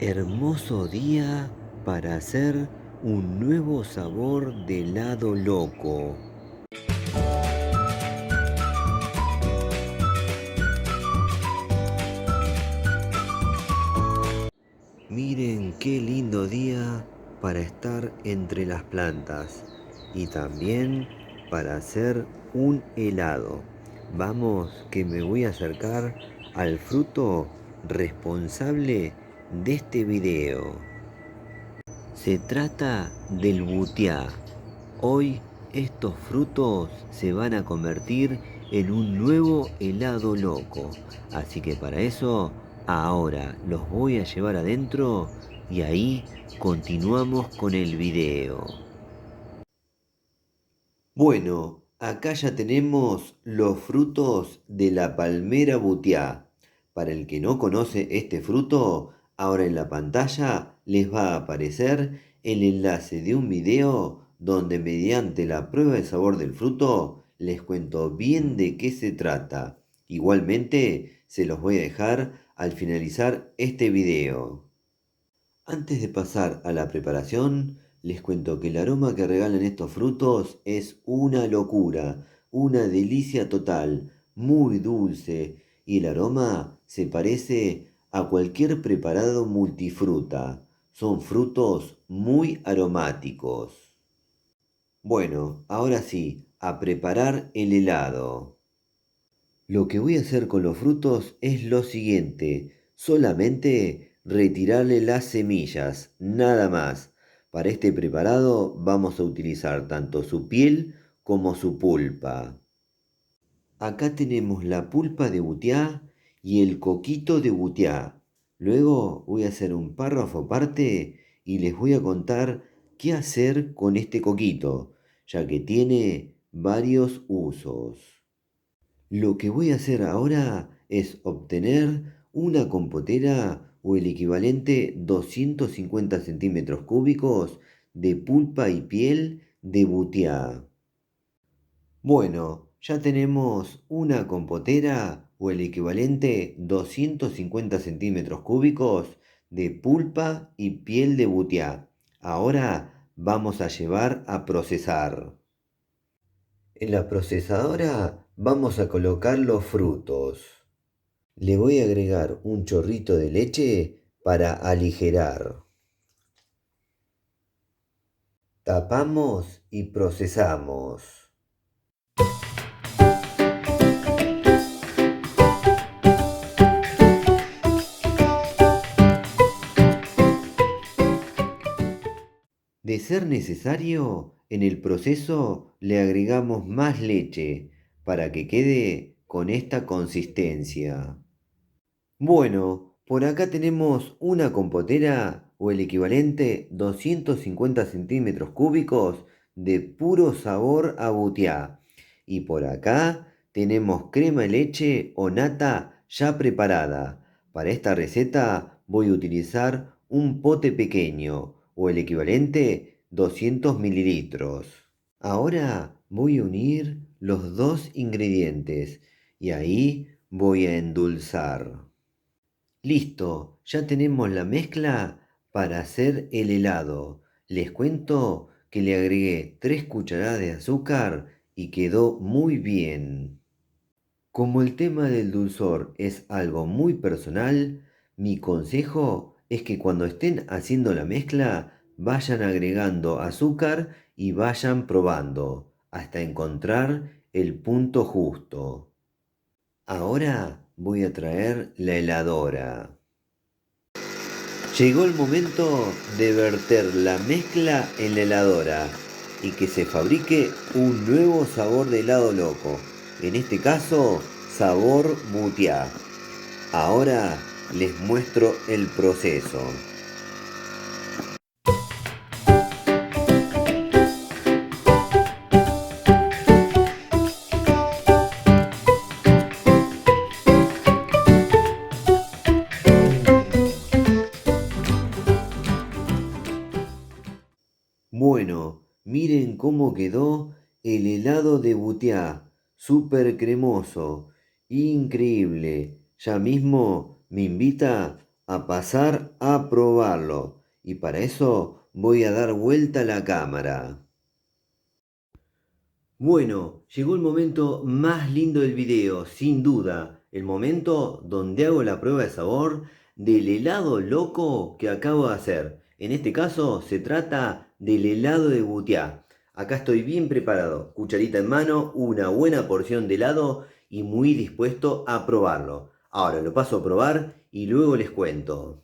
Hermoso día para hacer un nuevo sabor de helado loco. Miren qué lindo día para estar entre las plantas y también para hacer un helado. Vamos que me voy a acercar al fruto responsable de este video. Se trata del butiá. Hoy estos frutos se van a convertir en un nuevo helado loco. Así que para eso ahora los voy a llevar adentro y ahí continuamos con el video. Bueno, acá ya tenemos los frutos de la palmera butiá. Para el que no conoce este fruto, ahora en la pantalla les va a aparecer el enlace de un video donde mediante la prueba de sabor del fruto les cuento bien de qué se trata. Igualmente se los voy a dejar al finalizar este video. Antes de pasar a la preparación, les cuento que el aroma que regalan estos frutos es una locura, una delicia total, muy dulce, y el aroma se parece a cualquier preparado multifruta. Son frutos muy aromáticos. Bueno, ahora sí, a preparar el helado. Lo que voy a hacer con los frutos es lo siguiente, solamente retirarle las semillas, nada más. Para este preparado vamos a utilizar tanto su piel como su pulpa. Acá tenemos la pulpa de butiá y el coquito de butiá. Luego voy a hacer un párrafo aparte y les voy a contar qué hacer con este coquito, ya que tiene varios usos. Lo que voy a hacer ahora es obtener una compotera o el equivalente 250 centímetros cúbicos de pulpa y piel de butiá. Bueno, ya tenemos una compotera o el equivalente 250 centímetros cúbicos de pulpa y piel de butiá. Ahora vamos a llevar a procesar. En la procesadora vamos a colocar los frutos. Le voy a agregar un chorrito de leche para aligerar. Tapamos y procesamos. De ser necesario, en el proceso le agregamos más leche para que quede con esta consistencia. Bueno, por acá tenemos una compotera o el equivalente 250 centímetros cúbicos de puro sabor a butiá. Y por acá tenemos crema de leche o nata ya preparada. Para esta receta voy a utilizar un pote pequeño o el equivalente 200 mililitros. Ahora voy a unir los dos ingredientes y ahí voy a endulzar. Listo, ya tenemos la mezcla para hacer el helado. Les cuento que le agregué 3 cucharadas de azúcar y quedó muy bien. Como el tema del dulzor es algo muy personal, mi consejo es que cuando estén haciendo la mezcla vayan agregando azúcar y vayan probando hasta encontrar el punto justo. Ahora voy a traer la heladora. Llegó el momento de verter la mezcla en la heladora y que se fabrique un nuevo sabor de helado loco. En este caso, sabor butiá. Ahora les muestro el proceso. Bueno, miren cómo quedó el helado de butiá, súper cremoso, increíble. Ya mismo me invita a pasar a probarlo. Y para eso voy a dar vuelta a la cámara. Bueno, llegó el momento más lindo del video, sin duda. El momento donde hago la prueba de sabor del helado loco que acabo de hacer. En este caso se trata del helado de Butiá. Acá estoy bien preparado, cucharita en mano, una buena porción de helado y muy dispuesto a probarlo. Ahora lo paso a probar y luego les cuento.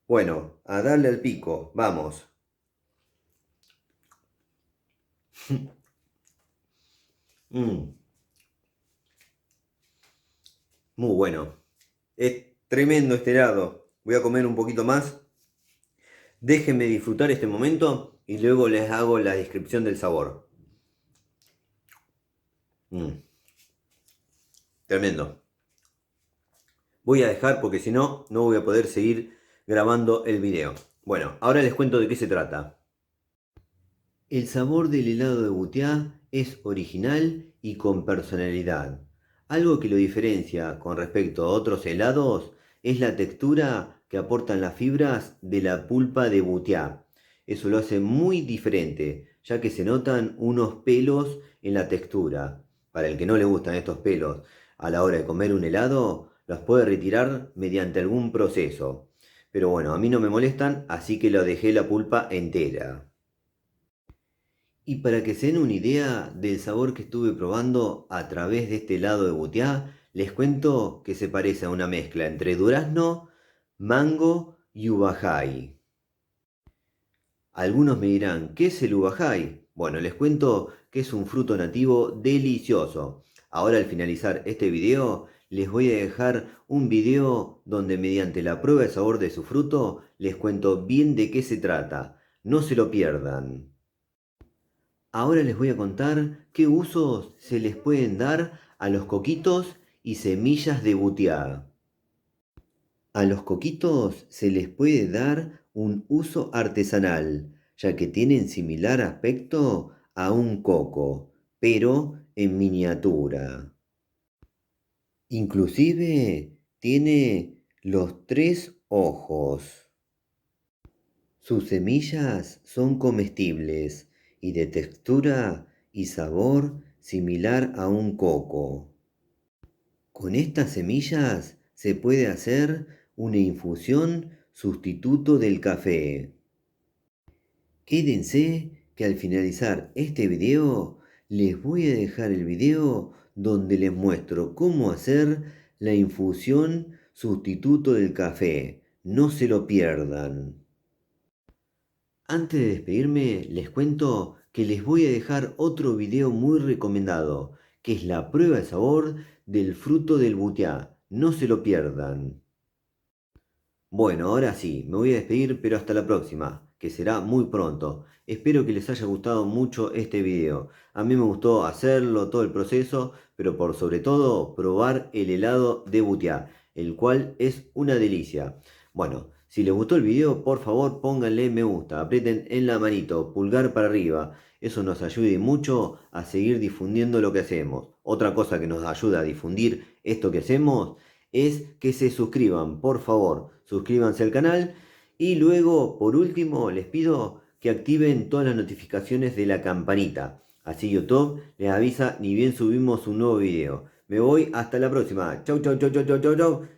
Bueno, a darle al pico, vamos. Mm, muy bueno. Es tremendo este helado. Voy a comer un poquito más. Déjenme disfrutar este momento y luego les hago la descripción del sabor. Mm, tremendo. Voy a dejar porque si no, no voy a poder seguir grabando el video. Bueno, ahora les cuento de qué se trata. El sabor del helado de Butiá es original y con personalidad. Algo que lo diferencia con respecto a otros helados es la textura que aportan las fibras de la pulpa de Butiá. Eso lo hace muy diferente, ya que se notan unos pelos en la textura. Para el que no le gustan estos pelos a la hora de comer un helado, los puede retirar mediante algún proceso. Pero bueno, a mí no me molestan, así que lo dejé la pulpa entera. Y para que se den una idea del sabor que estuve probando a través de este helado de Butiá, les cuento que se parece a una mezcla entre durazno, mango y ubajay. Algunos me dirán, ¿qué es el ubajay? Bueno, les cuento que es un fruto nativo delicioso. Ahora al finalizar este video, les voy a dejar un video donde mediante la prueba de sabor de su fruto, les cuento bien de qué se trata. No se lo pierdan. Ahora les voy a contar qué usos se les pueden dar a los coquitos y semillas de butiá. A los coquitos se les puede dar un uso artesanal, ya que tienen similar aspecto a un coco, pero en miniatura. Inclusive tiene los tres ojos. Sus semillas son comestibles y de textura y sabor similar a un coco. Con estas semillas se puede hacer una infusión sustituto del café. Quédense que al finalizar este video les voy a dejar el video donde les muestro cómo hacer la infusión sustituto del café. No se lo pierdan. Antes de despedirme, les cuento que les voy a dejar otro video muy recomendado, que es la prueba de sabor del fruto del butiá. No se lo pierdan. Bueno, ahora sí, me voy a despedir, pero hasta la próxima, que será muy pronto. Espero que les haya gustado mucho este video. A mí me gustó hacerlo, todo el proceso, pero por sobre todo probar el helado de butiá, el cual es una delicia. Bueno, si les gustó el video, por favor pónganle me gusta, aprieten en la manito, pulgar para arriba. Eso nos ayuda mucho a seguir difundiendo lo que hacemos. Otra cosa que nos ayuda a difundir esto que hacemos es que se suscriban, por favor, suscríbanse al canal y luego, por último, les pido que activen todas las notificaciones de la campanita. Así YouTube les avisa ni bien subimos un nuevo video. Me voy hasta la próxima. Chau, chau, chau, chau, chau, chau, chau.